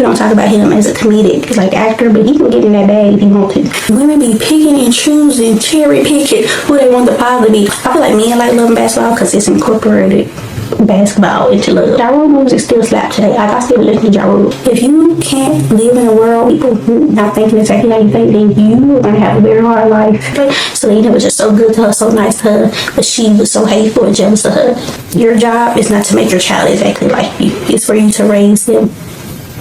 don't talk about him as a comedic like actor, but he can get in that bag if he wants to. Women be picking and choosing, cherry picking who they want the father to be. I feel like men like loving basketball because it's incorporated basketball into love. Ja Rule music still slap today. Like, I still listen to Ja Rule. If you can't live in a world people not thinking exactly how you think, then you are gonna have a very hard life. Selena was just so good to her, so nice to her, but she was so hateful and jealous of her. Your job is not to make your child exactly like you. It's for you to raise them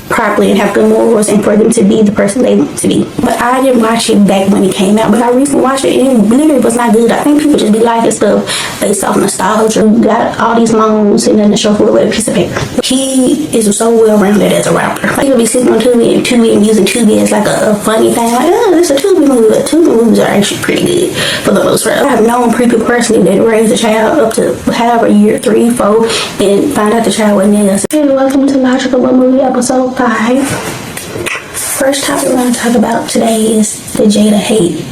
properly and have good morals and for them to be the person they want to be. But I didn't watch it back when it came out, but I recently watched it and it literally was not good. I think people just be liking stuff based off nostalgia. Got all these loans and then the show full with a piece of paper. He is so well rounded as a rapper. Like, he'll be sitting on Tubi and using Tubi as like a funny thing. Like, oh, this is a Tubi movie. But Tubi movies are actually pretty good for the most part. I have known people personally that raised a child up to however year 3, 4 and find out the child wasn't theirs. Hey, welcome to Logical What Movie episode 5. First topic we're going to talk about today is the Jada Hate.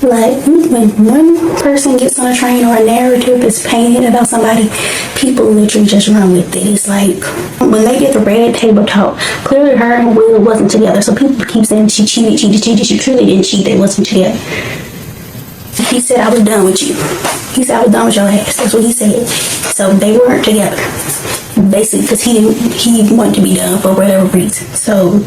Like, when one person gets on a train or a narrative is painted about somebody, people literally just run with it. It's like, when they get the red table talk, clearly her and Will wasn't together. So people keep saying she cheated. She truly didn't cheat. They wasn't together. He said, I was done with you. He said, I was done with your ass. That's what he said. So they weren't together. Basically, because he wanted to be done for whatever reason. So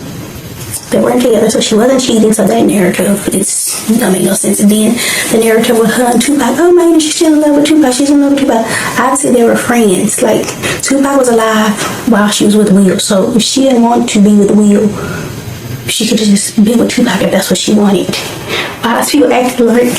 they weren't together, so she wasn't cheating. So that narrative don't make no sense. And then the narrative with her and Tupac, oh man, she's still in love with Tupac. She's in love with Tupac. Obviously, they were friends. Like, Tupac was alive while she was with Will. So if she didn't want to be with Will, she could just be with Tupac if that's what she wanted. While people acted like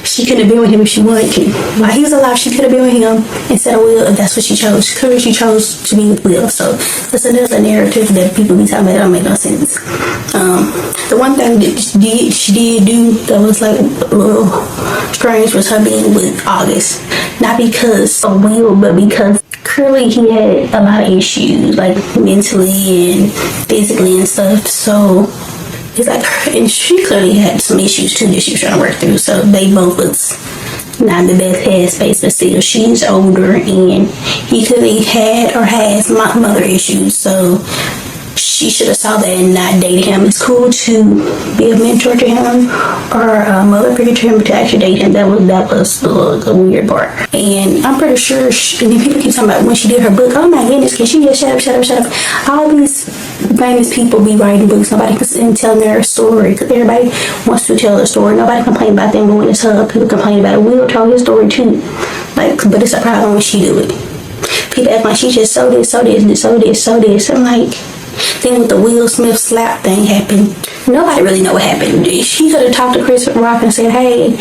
she couldn't have been with him if she wanted to. While he was alive, she could have been with him instead of Will if that's what she chose. Clearly, she chose to be with Will. So that's another narrative that people be talking about. It don't make no sense. The one thing that she did do that was like a little strange was her being with August. Not because of Will, but because clearly he had a lot of issues, like mentally and physically and stuff. So it's like, and she clearly had some issues too that she was trying to work through. So they both was not the best headspace, but still, she's older and he clearly had or has mother issues. So she should have saw that and not dated him. It's cool to be a mentor to him or a mother figure to him, but to actually date him, that was the weird part. And I'm pretty sure, and then people keep talking about when she did her book, oh my goodness, can she just shut up. All these famous people be writing books, nobody can tell their story, because everybody wants to tell their story. Nobody complain about them going to her. People complain about it. Will tell his story too, like, but it's a problem when she do it. People act like she just so this. I'm like, then with the Will Smith slap thing happened, nobody really know what happened. She could have talked to Chris Rock and said, hey,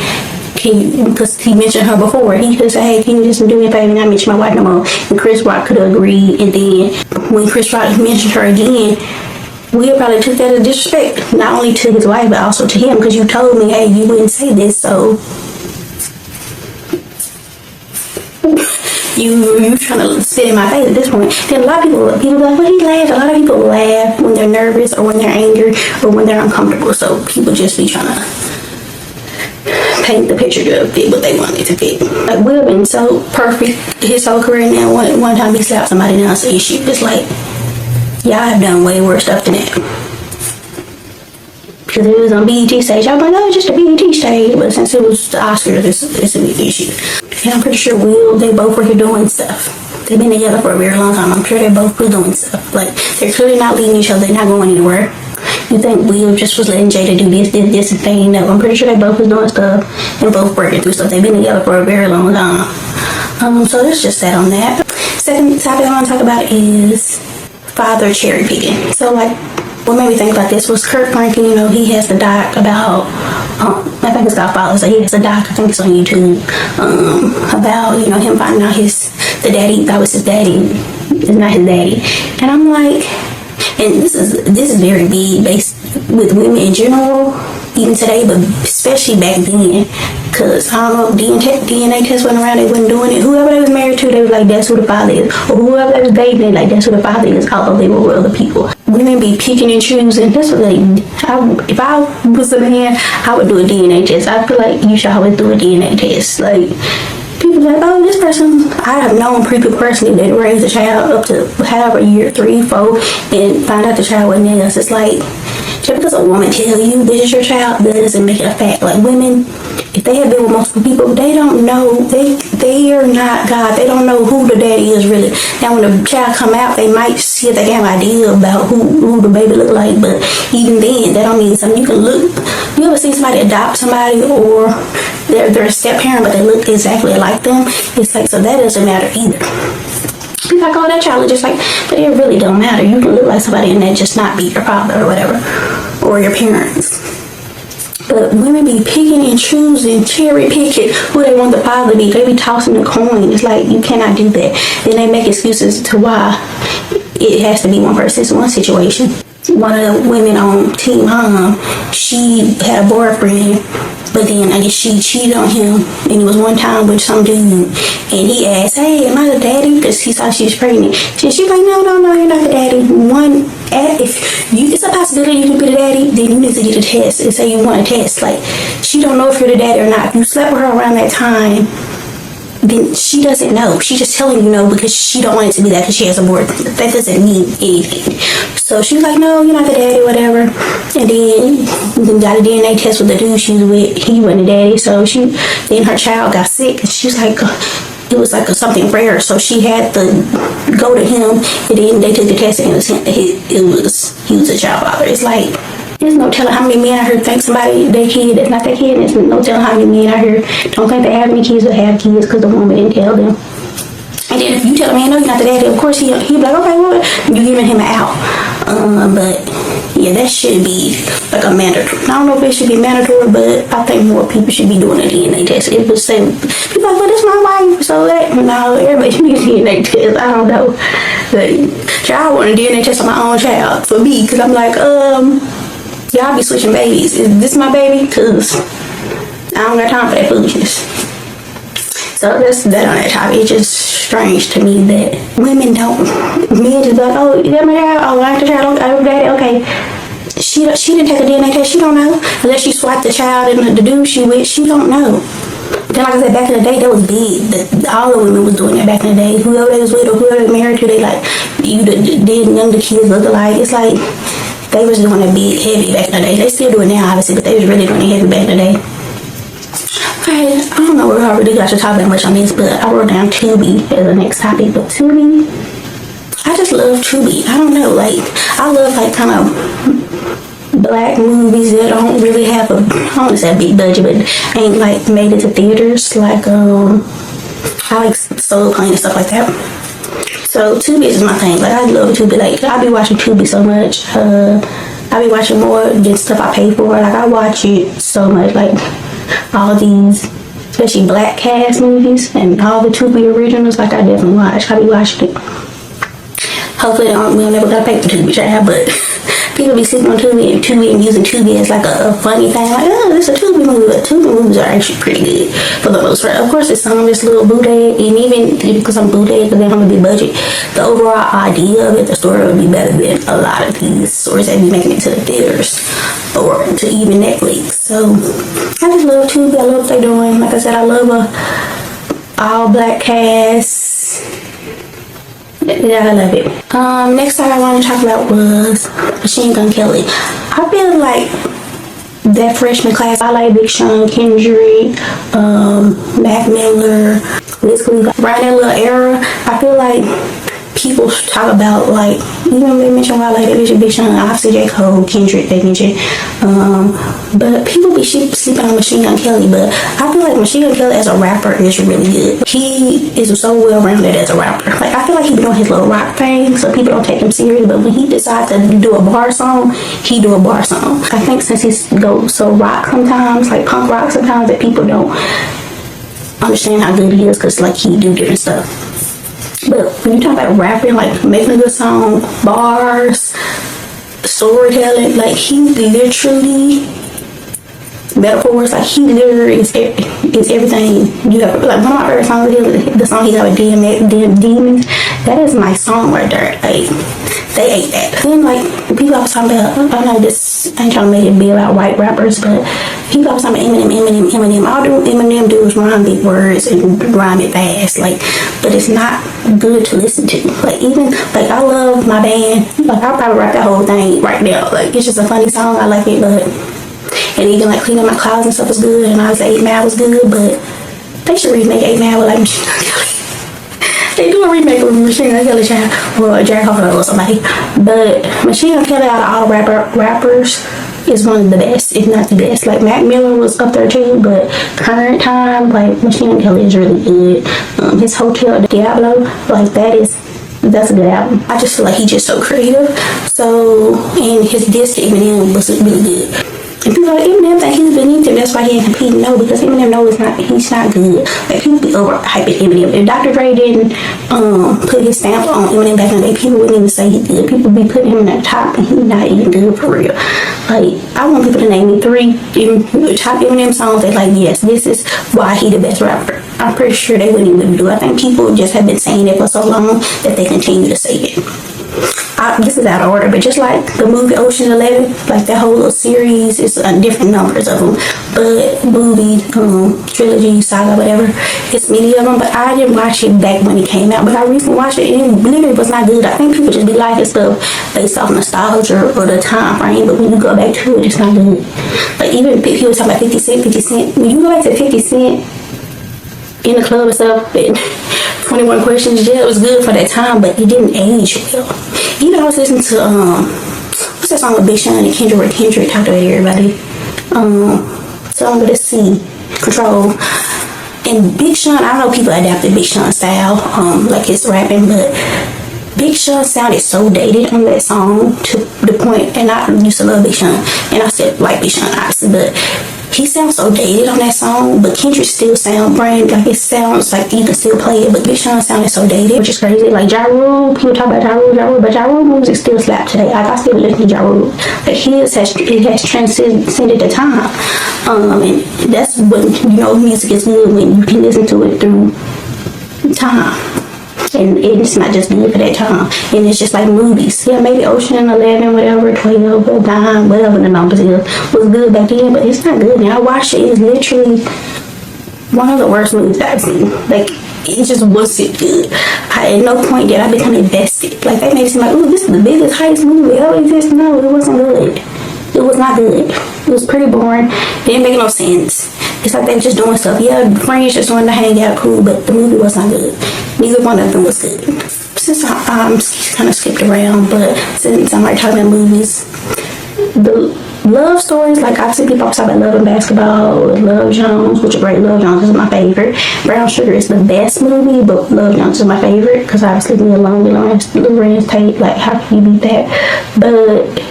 because he mentioned her before, he could have said, hey, can you just do me a favor and not mention my wife no more? And Chris Rock could have agreed. And then when Chris Rock mentioned her again, Will probably took that as disrespect, not only to his wife but also to him, because you told me, hey, you wouldn't say this, so you trying to sit in my face at this point. Then a lot of people like, well, he laughed. A lot of people laugh when they're nervous or when they're angry or when they're uncomfortable. So people just be trying to paint the picture to fit what they want it to fit. Like, Will been so perfect his whole career now. One time he slapped somebody else's issue. It's like, y'all have done way worse stuff than that. Because it was on BET stage, I was like, oh, it's just a BET stage. But since it was the Oscars, it's a big issue. And I'm pretty sure they both were here doing stuff. They've been together for a very long time. I'm sure they both were doing stuff. Like, they're clearly not leaving each other. They're not going anywhere. You think Will just was letting Jada do this and thing? No, I'm pretty sure they both was doing stuff and both working through stuff. They've been together for a very long time. So there's just that on that. Second topic I want to talk about is father cherry picking. So, like, what made me think about this was Kurt Franklin. You know, he has the doc about, I think it's called Father. So he has a doc, I think it's on YouTube, about, you know, him finding out the daddy, that was his daddy, is not his daddy. And I'm like, and this is very big based with women in general, even today, but especially back then, because I don't know, DNA tests went around, they wasn't doing it. Whoever they was married to, they was like, that's who the father is. Or whoever they was dating, they like, that's who the father is, although they were with other people. Women be picking and choosing. That's what if I was a man, I would do a DNA test. I feel like you should always do a DNA test. Like, people She's like, oh, this person, I have known people personally that raised a child up to however year, 3, 4, and find out the child wasn't theirs. It's like, just because a woman tell you this is your child, that doesn't make it a fact. Like, women, if they have been with multiple people, they don't know, they are not God. They don't know who the daddy is really. Now, when the child come out, they might see if they have an idea about who the baby look like, but even then, that don't mean something. You can look, you ever see somebody adopt somebody, or they're a step parent, but they look exactly like them? It's like, so that doesn't matter either. People like, oh, that child is just like, but it really don't matter. You can look like somebody and that just not be your father or whatever, or your parents. But women be picking and choosing, cherry picking who they want the father to be. They be tossing the coin. It's like, you cannot do that. Then they make excuses to why it has to be one person. It's one situation. One of the women on Team Mom, she had a boyfriend, but then I guess she cheated on him, and it was one time with some dude, and he asked, hey, am I the daddy? Because he thought she was pregnant. She's like, no, you're not the daddy. If it's a possibility you can be the daddy, then you need to get a test and say you want a test. Like, she don't know if you're the daddy or not. If you slept with her around that time, then she doesn't know. She's just telling you no because she don't want it to be that because she has a boyfriend. That doesn't mean anything. So she's like, no, you're not the daddy, whatever. And then got a DNA test with the dude she was with. He wasn't the daddy. So then her child got sick, and she's like, it was like something rare. So she had to go to him, and then they took the test, and he was a child father. It's like, there's no telling how many men out here think somebody, their kid, that's not their kid. There's no telling how many men out here don't think they have any kids or have kids because the woman didn't tell them. And then if you tell a man, no, you're not the daddy, of course he'll be like, okay, well, you're giving him an out. But yeah, that should be like a mandatory. I don't know if it should be mandatory, but I think more people should be doing a DNA test. It would say, people like, well, that's my wife, so that, no, everybody should be a DNA test. I don't know. But I want a DNA test on my own child for me, because I'm like, y'all be switching babies. Is this my baby? Because I don't got time for that foolishness. So that's that on that topic. It's just strange to me that men just like, oh, is that my child? Oh, I like the child. Okay. She didn't take a DNA test. She don't know. Unless she swiped the child and the dude she with, she don't know. Then, like I said, back in the day, that was big. All the women was doing that back in the day. Whoever they was with or whoever they married to, they like, you did none of the kids look alike. It's like, they was doing it big, heavy back in the day. They still do it now, obviously, but they was really doing it heavy back in the day. Okay, I don't know where I really got to talk that much on this, but I wrote down Tubi as the next topic. But Tubi, I just love Tubi. I don't know, like, I love, like, kind of black movies that don't really have I don't want to say a big budget, but ain't, like, made it to theaters. Like, I like Soul Plane and stuff like that. So Tubi is my thing. Like, I love Tubi. Like, I be watching Tubi so much. I be watching more than stuff I pay for. Like, I watch it so much. Like, all these, especially black cast movies and all the Tubi originals. Like, I definitely watch. I be watching it. Hopefully, we'll never gotta pay for Tubi, child, but people be sitting on Tubi and using Tubi as like a funny thing. Like, oh, it's a Tubi movie. But Tubi movies are actually pretty good for the most part. Of course, it's some of this little bootleg, and even because I'm bootleg, because they have a big budget, the overall idea of it, the story would be better than a lot of these stories that be making it to the theaters or to even Netflix. So I just love Tubi. I love what they're doing. Like I said, I love a all black cast. Yeah, I love it. Next time I want to talk about was Machine Gun Kelly. I feel like that freshman class, I like Big Sean, Kendrick, Mac Miller, Wiz Khalifa. Around that little era, I feel like people talk about, like, even they mention why I like that Big Sean, obviously J. Cole, Kendrick, they mention, but people be sleeping on Machine Gun Kelly. But I feel like Machine Gun Kelly as a rapper is really good. He is so well rounded as a rapper. Like, I feel like he be doing his little rock thing, so people don't take him serious. But when he decides to do a bar song, he do a bar song. I think since he goes so rock sometimes, like punk rock sometimes, that people don't understand how good he is, because like he do different stuff. But when you talk about rapping, like making a good song, bars, storytelling, like he literally, metaphors, like he literally is everything you have. Like, one of my favorite songs is the song he got with Demons. That is my song right there. Like, they ate that. Then like people always talking about, I know this, I ain't trying to make it be about white rappers, but people always talking about Eminem. All Eminem do is rhyme big words and rhyme it fast, like, but it's not good to listen to. Like even like I love my band, like I'll probably rap that whole thing right now. Like it's just a funny song, I like it, but and even like cleaning my clothes and stuff was good, and I was 8 Mile was good, but they should remake 8 Mile with like Machine Gun Kelly. They do a remake with Machine Gun Kelly, child, or Jack Harlow or somebody. But Machine Gun Kelly out of all the rappers is one of the best, if not the best. Like Mac Miller was up there too, but current time, like Machine Gun Kelly is really good. His Hotel Diablo, like that's a good album. I just feel like he's just so creative. So, and his disc Eminem was really good. And people are like, Eminem think he's beneath him, that's why he ain't competing. No, because Eminem knows he's not good. Like people be overhyping Eminem. If Dr. Dre didn't put his stamp on Eminem back in the day, people wouldn't even say he's good. People be putting him in the top and he's not even good for real. Like I want people to name me 3 top Eminem songs. They're like, yes, this is why he the best rapper. I'm pretty sure they wouldn't even do it. I think people just have been saying it for so long that they continue to say it. This is out of order, but just like the movie Ocean's 11, like that whole little series, it's different numbers of them, but movie, trilogy, saga, whatever, it's many of them. But I didn't watch it back when it came out, but I recently watched it and it literally was not good. I think people just be liking stuff based off nostalgia or the time frame, but when you go back to it, it's not good. Like even people talking about 50 Cent, when you go back to 50 Cent in the club and stuff, and 21 Questions, yeah, it was good for that time, but it didn't age well. Even I was listening to what's that song with Big Sean and Kendrick talked about everybody. Song with a C, Control. And Big Sean, I know people adapted Big Sean's style, like his rapping, but Big Sean sounded so dated on that song to the point, and I used to love Big Sean, and I still like Big Sean obviously, but he sounds so dated on that song, but Kendrick still sound brand, like it sounds like you can still play it, but Big Sean sounded so dated, which is crazy. Like Ja Rule, people talk about Ja Rule, but Ja Rule music still slap today. Like I still listen to Ja Rule. Like his has transcended the time. And that's when, you know, music is good, when you can listen to it through time. And it's not just good for that time. And it's just like movies. Yeah, maybe Ocean 11, whatever, 12, or 9, whatever the numbers is, was good back then, but it's not good now. I watched it. It's literally one of the worst movies I've seen. Like, it just wasn't good. At no point did I become invested. Like, they made it seem like, ooh, this is the biggest heist movie ever existed. No, it wasn't good. It was not good. It was pretty boring. It didn't make no sense. It's like they were just doing stuff. Yeah, friends just wanted to hang out, cool, but the movie was not good. Neither one of them was good. Since I kind of skipped around, but since I'm like talking about movies, the love stories, like I've seen people talk about Love and Basketball, Love Jones, which is great. Love Jones is my favorite. Brown Sugar is the best movie, but Love Jones is my favorite because obviously me alone, Lorenz Tate, like how can you beat that? But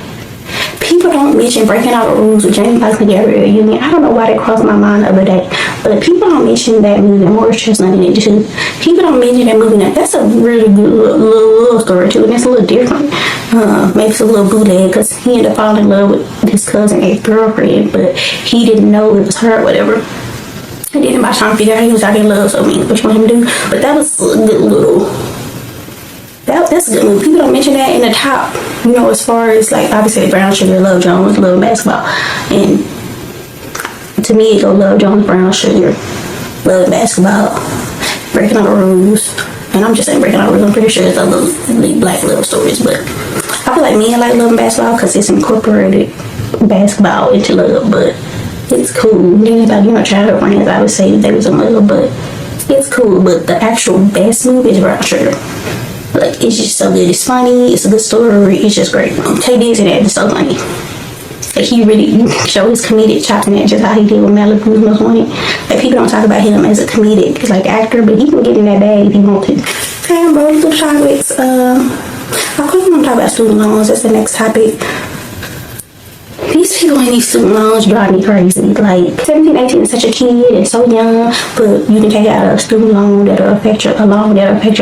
people don't mention Breaking All the Rules with Jamie Foxx and Gabrielle Union. I don't know why that crossed my mind the other day, but people don't mention that movie. Morris Chestnut in it too. People don't mention that movie. Now that's a really good little love story too, and it's a little different. Maybe it's a little bootleg because he ended up falling in love with his cousin, ex-girlfriend, but he didn't know it was her or whatever. And then by the time I figured out he was out in love, so I mean, what you want him to do? But that was a good little. That's a good movie. People don't mention that in the top, you know, as far as like obviously Brown Sugar, Love Jones, Love Basketball, and to me it go Love Jones, Brown Sugar, Love Basketball, Breaking All the Rules, and I'm just saying Breaking All the Rules. I'm pretty sure it's other black love stories, but I feel like men like Love and Basketball because it's incorporated basketball into love, but it's cool. Then like, you know, childhood friends, I would say they was in love, but it's cool. But the actual best movie is Brown Sugar. Like, it's just so good. It's funny. It's a good story. It's just great. Tay Diggs in it is so funny. Like, he really showed his comedic chops in it, just how he did with Malibu's Most Wanted. Like, people don't talk about him as a comedic, like, actor, but he can get in that bag if he wants to. Okay, bro, good topics. Of course, I'm going to talk about student loans. That's the next topic. These people in these student loans drive me crazy. Like, 17, 18 is such a kid and so young, but you can take out a student loan that'll affect your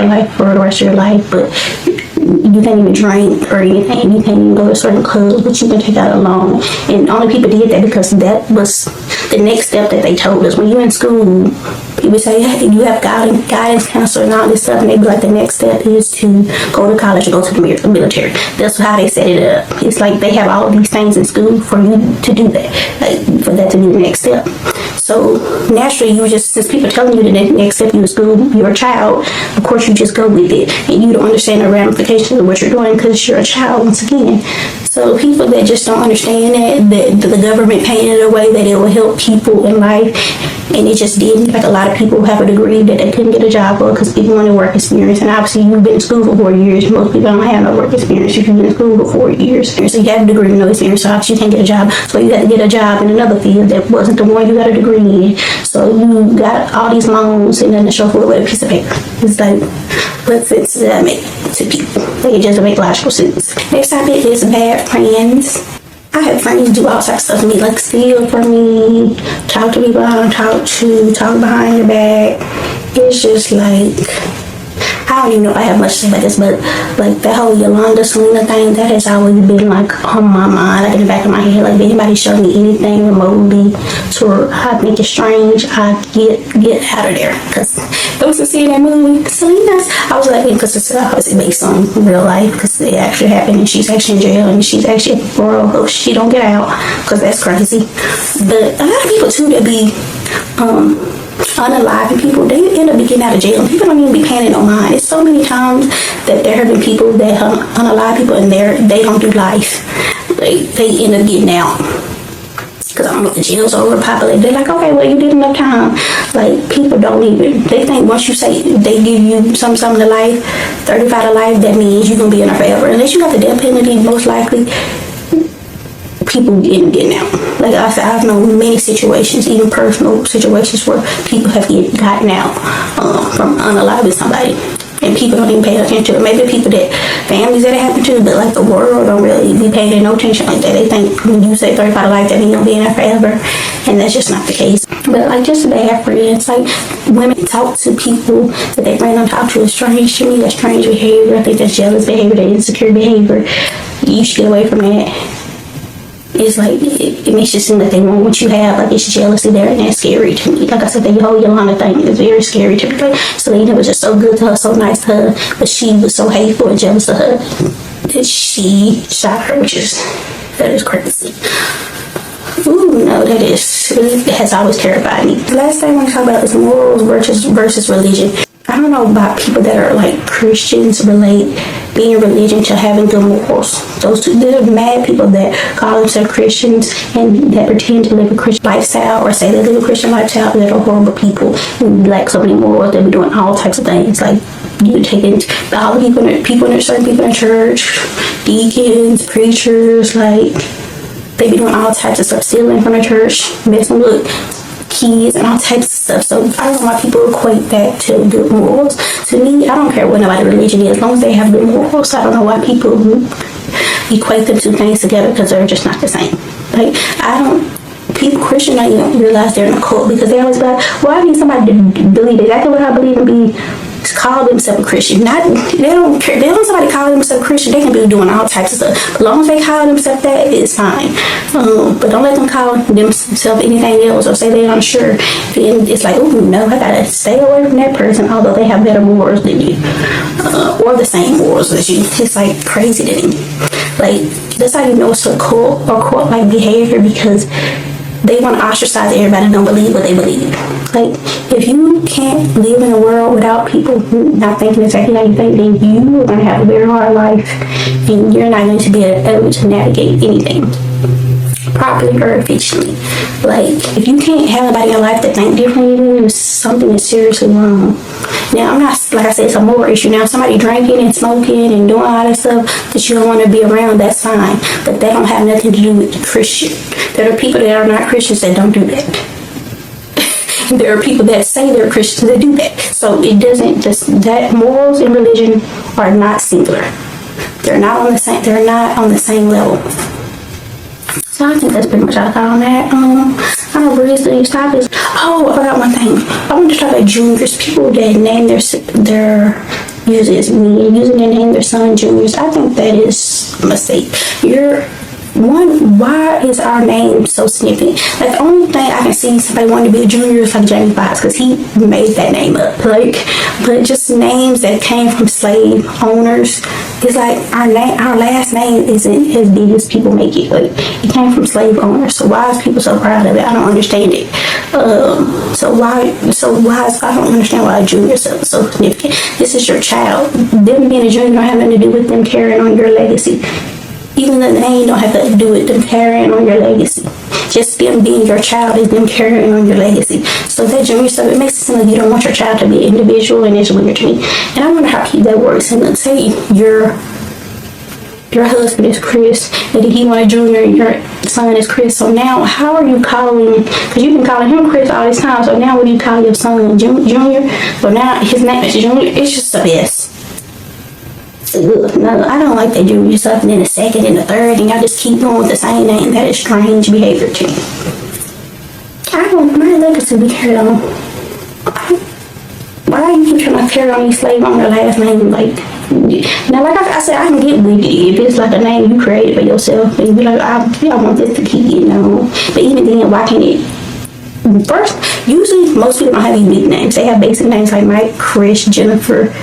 life for the rest of your life, but you can't even drink or anything. You can't even go to certain clubs, but you can take out a loan. And only people did that because that was the next step that they told us. When you're in school, people say, hey, you have guidance counselor and all this stuff, and they be like, the next step is to go to college or go to the military. That's how they set it up. It's like they have all these things in school for you to do that, like for that to be the next step. So naturally, you just, since people are telling you the next step in school, you're a child, of course you just go with it, and you don't understand the ramifications of what you're doing because you're a child once again. So people that just don't understand that the government painted a way that it will help people in life, and it just didn't. Like a lot of people have a degree that they couldn't get a job for because people wanted work experience, and obviously you've been in school for 4 years. Most people don't have no work experience if you've been in school for 4 years. So you have a degree with no experience, so obviously you can't get a job. So you had to get a job in another field that wasn't the one you got a degree in. So you got all these loans and then to show for it with a piece of paper. It's like, what sense does that make to people? Like, it doesn't make logical sense. Next topic is bad friends. I have friends do all types of stuff to me, like steal from me, talk to people I don't talk to, talk behind your back. It's just like, I don't even know if I have much to say about this, but like that whole Yolanda Selena thing, that has always been like on my mind, like in the back of my head. Like if anybody show me anything remotely to I think it's strange, I get out of there. Because I was seeing that movie, Selena's, I was like, because it's obviously based on real life, because it actually happened, and she's actually in jail, and she's actually for hope she don't get out, because that's crazy. But a lot of people too that be unaliving people, they end up getting out of jail. People don't even be paying it no mind. It's so many times that there have been people that unalive people and they don't do life. They end up getting out. Because I don't know if the jail's overpopulated. They're like, okay, well, you did enough time. Like, people don't even, they think once you say they give you something to life, 35 to life, that means you're going to be in there forever. Unless you got the death penalty, most likely, people getting out. Like I said, I've known many situations, even personal situations, where people have gotten out from unaliving somebody, and people don't even pay attention to it. Maybe people that, families that it happened to, but like the world don't really be paying no attention like that. They think when you say 35 to life, that means you'll be in there forever, and that's just not the case. But like just bad friends, like women talk to people that they random talk to is strange to me. That's strange behavior. I think that's jealous behavior, that insecure behavior. You should get away from that. It's like, it makes you seem like they want what you have, like it's jealousy there, and that's scary to me. Like I said, the whole Yolanda thing is very scary to me. Like, Selena was just so good to her, so nice to her, but she was so hateful and jealous of her that she shot her, that is crazy. Ooh, no, that has always terrified me. The last thing I want to talk about is morals versus religion. I don't know about people that are like Christians relate being religion to having good morals. Those two, they're mad people that call themselves Christians and that pretend to live a Christian lifestyle, or say they live a Christian lifestyle, but they're horrible people and lack so many morals. They be doing all types of things, like you taking all the certain people in church, deacons, preachers, like they be doing all types of stuff, stealing from the church, messing with kids and all types of stuff. So I don't know why people equate that to good morals. To me, I don't care what nobody's religion is, as long as they have good morals. I don't know why people equate them two things together, because they're just not the same. Like, Christians don't even realize they're in a cult, because they always be like, well, I need somebody to believe exactly what I believe and be call themselves a Christian. They don't care. They don't want somebody call themselves Christian. They can be doing all types of stuff. As long as they call themselves that, it's fine. But don't let them call themselves anything else, or say they're unsure. Then it's like, oh no, I gotta stay away from that person, although they have better morals than you, or the same morals as you. It's like crazy to me. Like, that's how you know it's a cult or cult-like behavior, because they want to ostracize everybody and don't believe what they believe. Like, if you can't live in a world without people not thinking exactly how you think, then you are going to have a very hard life, and you're not going to be able to navigate anything properly or efficiently. Like, if you can't have anybody in your life that think differently than you, something is seriously wrong. Now, I'm not, like I said, it's a moral issue. Now, somebody drinking and smoking and doing all that stuff that you don't want to be around, that's fine. But that don't have nothing to do with the Christian. There are people that are not Christians that don't do that. There are people that say they're Christians that do that. So it doesn't that morals and religion are not singular. They're not on the same level. So I think that's pretty much all I got on that. I don't really see these topics. Oh, I forgot one thing. I want to talk about juniors. People that name their using their name their son juniors. I think that is a mistake. why is our name so significant? Like, the only thing I can see somebody wanting to be a junior is like Jamie Foxx, because he made that name up. Like, but just names that came from slave owners, it's like our last name isn't as big as people make it. Like, it came from slave owners, so why is people so proud of it? I don't understand it. So why is, I don't understand why a junior is so significant. This is your child. Them being a junior don't have nothing to do with them carrying on your legacy. Even the name don't have to do with them carrying on your legacy. Just them being your child is them carrying on your legacy. So that junior stuff, it makes it seem like you don't want your child to be an individual, and it's weird to me. And I wonder how that works. And let's say your husband is Chris, and he want a junior, and your son is Chris. So now, how are you calling? Because you've been calling him Chris all this time. So now, what do you call your son Junior? So now his name is Junior. It's just a mess. No, I don't like they do yourself, and then the second and the third, and y'all just keep going with the same name. That is strange behavior to me. I don't, my legacy be carried on. Why do you keep trying to carry on these slave owner last name? Like, now, like I said, I can get with it if it's like a name you created for yourself, and you be like, I want this to keep getting on. But even then, why can't it? First, usually most people don't have these big names. They have basic names like Mike, Chris, Jennifer,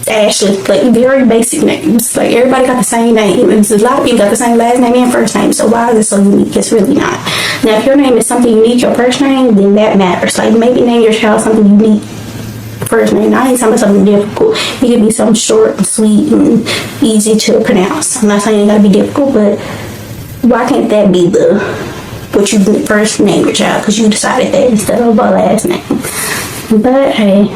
Ashley, like very basic names. Like, everybody got the same name. And a lot of people got the same last name and first name. So why is it so unique? It's really not. Now, if your name is something unique, your first name, then that matters. Like, maybe name your child something unique first name. I ain't talking about something difficult. It could be something short and sweet and easy to pronounce. I'm not saying it gotta be difficult, but why can't that be what you first name your child? Because you decided that instead of a last name. But hey,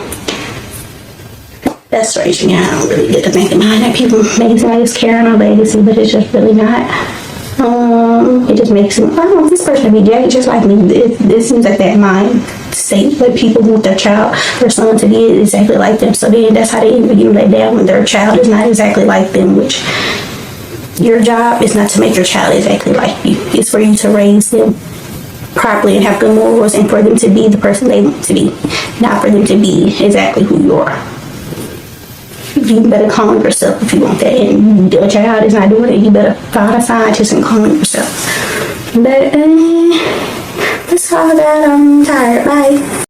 that's strange to me. I don't really get to thinking behind that. People make it like it's carrying on legacy, but it's just really not. It just makes me, I don't know, this person be Jada just like me. It seems like that mind state that people want their child or son to be exactly like them. So then that's how they even let down when their child is not exactly like them, which your job is not to make your child exactly like you. It's for you to raise them properly and have good morals, and for them to be the person they want to be, not for them to be exactly who you are. You better clone yourself if you want that, and your child is not doing it. You better find a scientist and clone yourself. But that's all that. I'm tired. Bye.